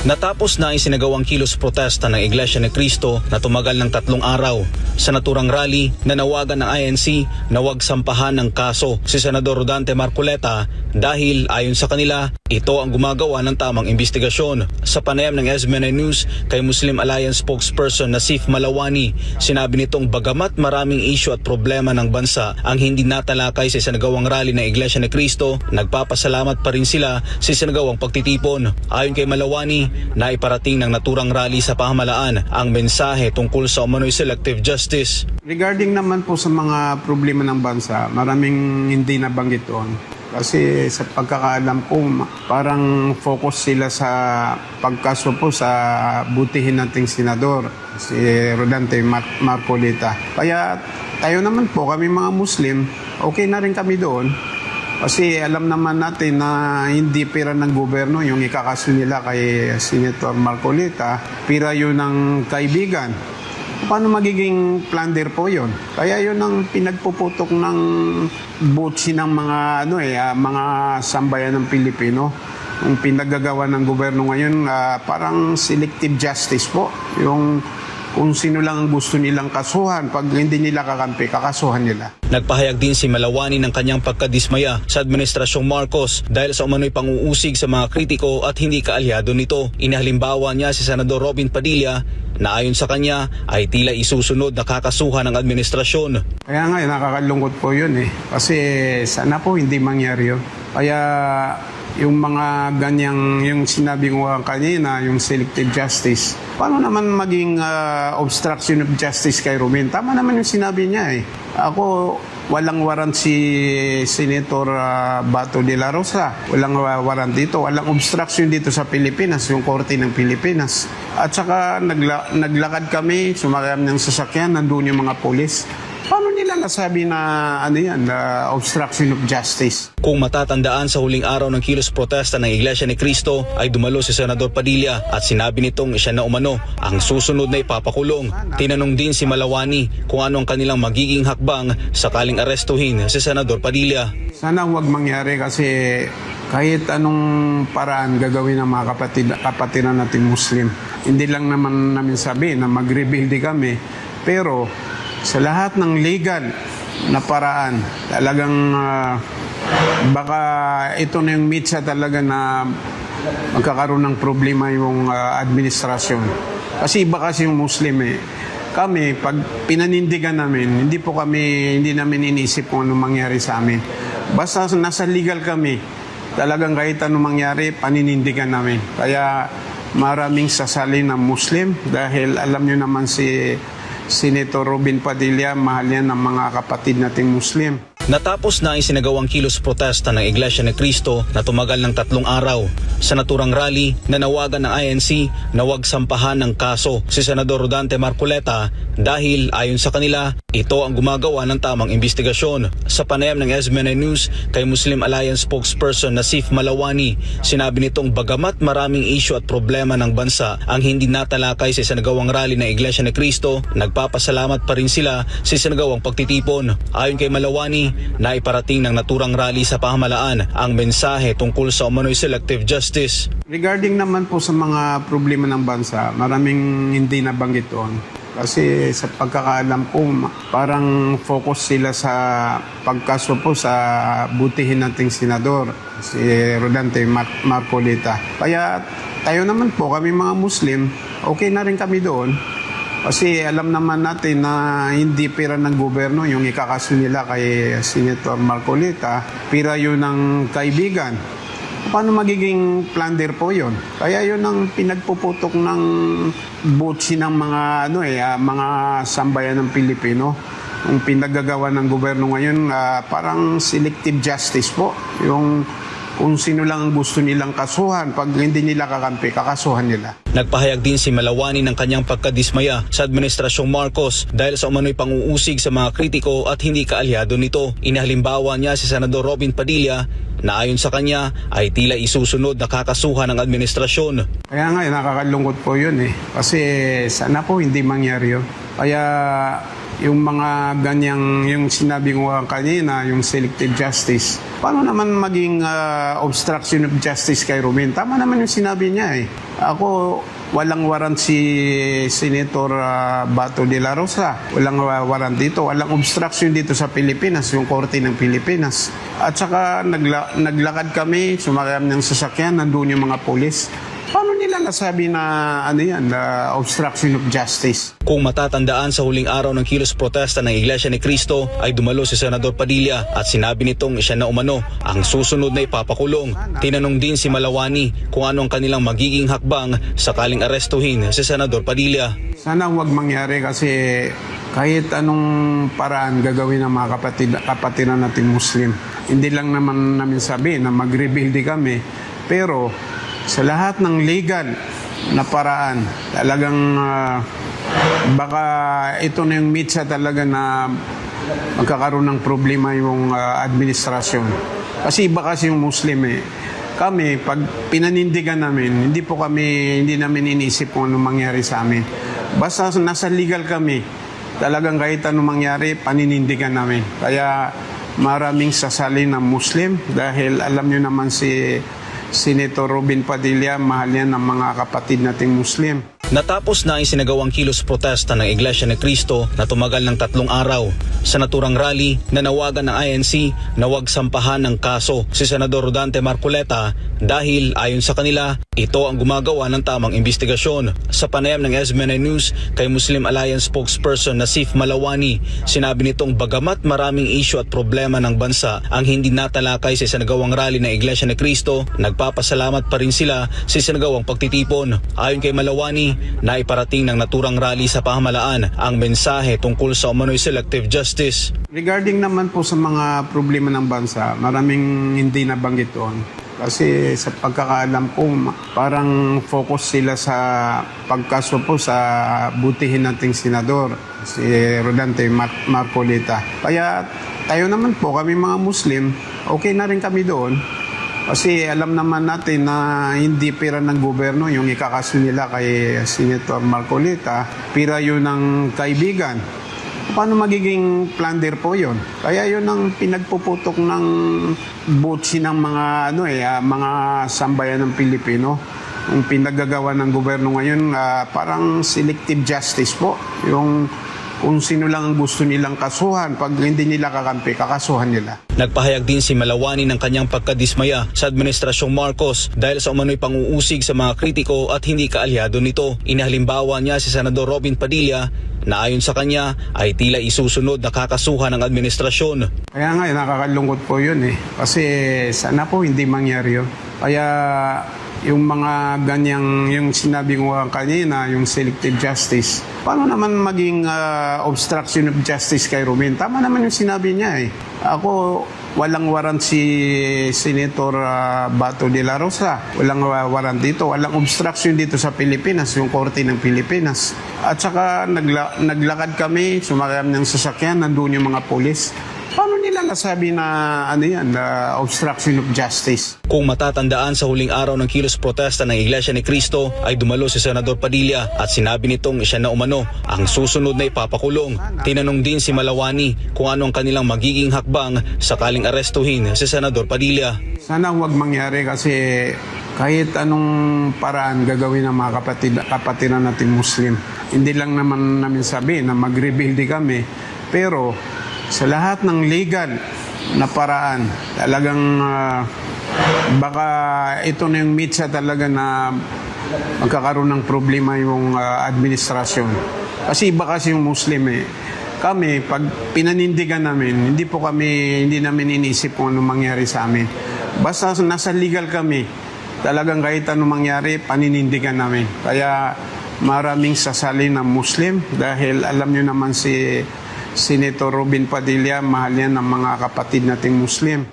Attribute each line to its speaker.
Speaker 1: Natapos na ang isinagawang kilos protesta ng Iglesia ni Cristo na tumagal ng 3 araw sa naturang rally na nawagan ng INC na huwag sampahan ng kaso si Senador Rodante Marcoleta dahil ayon sa kanila, ito ang gumagawa ng tamang investigasyon. Sa panayam ng SB9 News kay Muslim Alliance spokesperson Nasif Malawani, sinabi nitong bagamat maraming issue at problema ng bansa ang hindi natalakay sa isinagawang rally ng Iglesia ni Cristo, nagpapasalamat pa rin sila sa isinagawang pagtitipon. Ayon kay Malawani, naiparating ng naturang rally sa pamahalaan ang mensahe tungkol sa umano'y selective justice.
Speaker 2: Regarding naman po sa mga problema ng bansa, maraming hindi nabanggit doon. Kasi sa pagkakaalam ko, parang focus sila sa pagkaso po sa butihin nating senador, si Rodante Marcoleta. Kaya tayo naman po, kami mga Muslim, okay na rin kami doon. Kasi alam naman natin na hindi pira ng gobyerno yung ikakaso nila kay Senator Marcoleta, pira yun ng kaibigan. Paano magiging plunder po yun? Kaya yun ang pinagpuputok ng butsi ng mga sambayan ng Pilipino. Yung pinagagawa ng gobyerno ngayon, parang selective justice po. Yung kung sino lang ang gusto nilang kasuhan, pag hindi nila kakampi, kakasuhan nila.
Speaker 1: Nagpahayag din si Malawani ng kanyang pagkadismaya sa Administrasyong Marcos dahil sa umano'y pang-uusig sa mga kritiko at hindi kaalyado nito. Inahalimbawa niya si Senador Robin Padilla na ayon sa kanya ay tila isusunod na kakasuhan ng administrasyon.
Speaker 2: Kaya nga, nakakalungkot po yun eh. Kasi sana po hindi mangyari yun. Kaya yung mga ganyang, yung sinabi ko kanina, yung selective justice, paano naman maging obstruction of justice kay Robin? Tama naman yung sinabi niya eh. Ako, walang warrant si Senator Bato de la Rosa. Walang warrant dito. Walang obstruction dito sa Pilipinas, yung korte ng Pilipinas. At saka naglakad kami, sumakay ng sasakyan, nandun yung mga polis. Paano nila nasabi na obstruction of justice?
Speaker 1: Kung matatandaan sa huling araw ng kilos protesta ng Iglesia ni Cristo ay dumalo si Senador Padilla at sinabi nitong siya na umano ang susunod na ipapakulong. Tinanong din si Malawani kung ano ang kanilang magiging hakbang sakaling arestuhin si Senador Padilla.
Speaker 2: Sana huwag mangyari kasi kahit anong paraan gagawin ng mga kapatiran natin Muslim. Hindi lang naman namin sabihin na mag-rebuild kami, pero sa lahat ng legal na paraan, talagang baka ito na yung mitsa talaga na magkakaroon ng problema yung administrasyon. Kasi iba kasi yung Muslim eh. Kami, pag pinanindigan namin, hindi namin inisip kung ano mangyari sa amin. Basta nasa legal kami, talagang kahit ano mangyari, paninindigan namin. Kaya maraming sasali na Muslim dahil alam nyo naman si Senator Robin Padilla, mahal yan ng mga kapatid nating Muslim.
Speaker 1: Natapos na ang isinagawang kilos protesta ng Iglesia ni Cristo na tumagal ng 3 araw sa naturang rally na nawagan ng INC na huwag sampahan ng kaso si Senador Rodante Marcoleta dahil ayon sa kanila, ito ang gumagawa ng tamang investigasyon. Sa panayam ng SB9 News kay Muslim Alliance spokesperson Nasif Malawani, sinabi nitong bagamat maraming issue at problema ng bansa ang hindi natalakay sa isinagawang rally ng Iglesia ni Cristo, nagpapasalamat pa rin sila sa isinagawang pagtitipon. Ayon kay Malawani, naiparating ng naturang rally sa pamahalaan ang mensahe tungkol sa umano'y selective justice.
Speaker 2: Regarding naman po sa mga problema ng bansa, maraming hindi nabanggit doon. Kasi sa pagkakaalam ko, parang focus sila sa pagkaso po sa butihin nating senador, si Rodante Marcoleta. Kaya tayo naman po, kami mga Muslim, okay na rin kami doon. Kasi alam naman natin na hindi pira ng gobyerno yung ikakaso nila kay Senator Marcoleta, pira yun ng kaibigan. Paano magiging plunder po yun? Kaya yun ang pinagpuputok ng butsi ng mga sambayan ng Pilipino. Yung pinagagawa ng gobyerno ngayon, parang selective justice po. Yung kung sino lang ang gusto nilang kasuhan, pag hindi nila kakampi, kakasuhan nila.
Speaker 1: Nagpahayag din si Malawani ng kanyang pagkadismaya sa Administrasyong Marcos dahil sa umano'y pang-uusig sa mga kritiko at hindi kaalyado nito. Inahalimbawa niya si Senador Robin Padilla na ayon sa kanya ay tila isusunod na kakasuhan ng administrasyon.
Speaker 2: Kaya nga, nakakalungkot po yun eh. Kasi sana po hindi mangyari yun. Kaya yung mga ganyang, yung sinabi ko kanina, yung selective justice, paano naman maging obstruction of justice kay Ruben? Tama naman yung sinabi niya eh. Ako, walang warrant si Senator Bato de la Rosa. Walang warrant dito. Walang obstruction dito sa Pilipinas, yung korte ng Pilipinas. At saka naglakad kami, sumakay ng sasakyan, nandun yung mga pulis. Paano nila nasabi na na obstruction of justice?
Speaker 1: Kung matatandaan, sa huling araw ng kilos protesta ng Iglesia ni Cristo ay dumalo si Senador Padilla at sinabi nitong siya na umano ang susunod na ipapakulong. Tinanong din si Malawani kung ano ang kanilang magiging hakbang sakaling arestuhin si Senador Padilla.
Speaker 2: Sana huwag mangyari kasi kahit anong paraan gagawin ng mga kapatiran natin Muslim. Hindi lang naman namin sabi na mag-rebuild kami, pero sa lahat ng legal na paraan, talagang baka ito na yung mitsa talaga na magkakaroon ng problema yung administrasyon. Kasi iba kasi yung Muslim eh. Kami, pag pinanindigan namin, hindi namin inisip kung anong mangyari sa amin. Basta nasa legal kami, talagang kahit anong mangyari, paninindigan namin. Kaya maraming sasali ng Muslim dahil alam nyo naman si Senator Robin Padilla, mahal yan ng mga kapatid nating Muslim.
Speaker 1: Natapos na ang isinagawang kilos protesta ng Iglesia ni Cristo na tumagal ng 3 araw. Sa naturang rally, nanawagan ng INC na huwag sampahan ng kaso si Senador Rodante Marcoleta dahil ayon sa kanila, ito ang gumagawa ng tamang investigasyon. Sa panayam ng SMNI News kay Muslim Alliance spokesperson Nasif Malawani, sinabi nitong bagamat maraming issue at problema ng bansa ang hindi natalakay sa isinagawang rally ng Iglesia ni Cristo, nagpapasalamat pa rin sila sa isinagawang pagtitipon. Ayon kay Malawani, naiparating ng naturang rally sa pamahalaan ang mensahe tungkol sa umano'y selective justice.
Speaker 2: Regarding naman po sa mga problema ng bansa, maraming hindi nabanggit doon. Kasi sa pagkakaalam ko, parang focus sila sa pagkaso po sa butihin nating senador, si Rodante Marcoleta. Kaya tayo naman po, kami mga Muslim, okay na rin kami doon. Kasi alam naman natin na hindi pira ng gobyerno yung ikakaso nila kay Senator Marcoleta, pira yun ng kaibigan. Paano magiging plunder po yun? Kaya yun ang pinagpuputok ng butsi ng mga mga sambayan ng Pilipino. Yung pinagagawa ng gobyerno ngayon, parang selective justice po. Yung kung sino lang ang gusto nilang kasuhan, pag hindi nila kakampi, kakasuhan nila.
Speaker 1: Nagpahayag din si Malawani ng kanyang pagkadismaya sa Administrasyong Marcos dahil sa umano'y panguusig sa mga kritiko at hindi kaalyado nito. Inahalimbawa niya si Senador Robin Padilla na ayon sa kanya ay tila isusunod na kakasuhan ng administrasyon.
Speaker 2: Kaya nga, nakakalungkot po yun eh. Kasi sana po hindi mangyari yun. Kaya yung mga ganyang, yung sinabi ko kanina, yung selective justice, paano naman maging obstruction of justice kay Ruben? Tama naman yung sinabi niya eh. Ako, walang warrant si Senator Bato de la Rosa. Walang warrant dito. Walang obstruction dito sa Pilipinas, yung korte ng Pilipinas. At saka naglakad kami, sumakay ng sasakyan, nandun yung mga pulis. Paano nila nasabi na obstruction of justice?
Speaker 1: Kung matatandaan, sa huling araw ng kilos protesta ng Iglesia ni Cristo ay dumalo si Senador Padilla at sinabi nitong siya na umano ang susunod na ipapakulong. Tinanong din si Malawani kung ano ang kanilang magiging hakbang sakaling arestuhin si Senador Padilla.
Speaker 2: Sana huwag mangyari kasi kahit anong paraan gagawin ng mga kapatiran natin Muslim. Hindi lang naman namin sabi na mag-rebuild kami, pero sa lahat ng legal na paraan, talagang baka ito na yung mitsa talaga na magkakaroon ng problema yung administrasyon. Kasi iba kasi yung Muslim eh. Kami, pag pinanindigan namin, hindi namin inisip kung anong mangyari sa amin. Basta nasa legal kami, talagang kahit anong mangyari, paninindigan namin. Kaya maraming sasali ng Muslim dahil alam nyo naman si Senator Robin Padilla, mahal yan ng mga kapatid nating Muslim.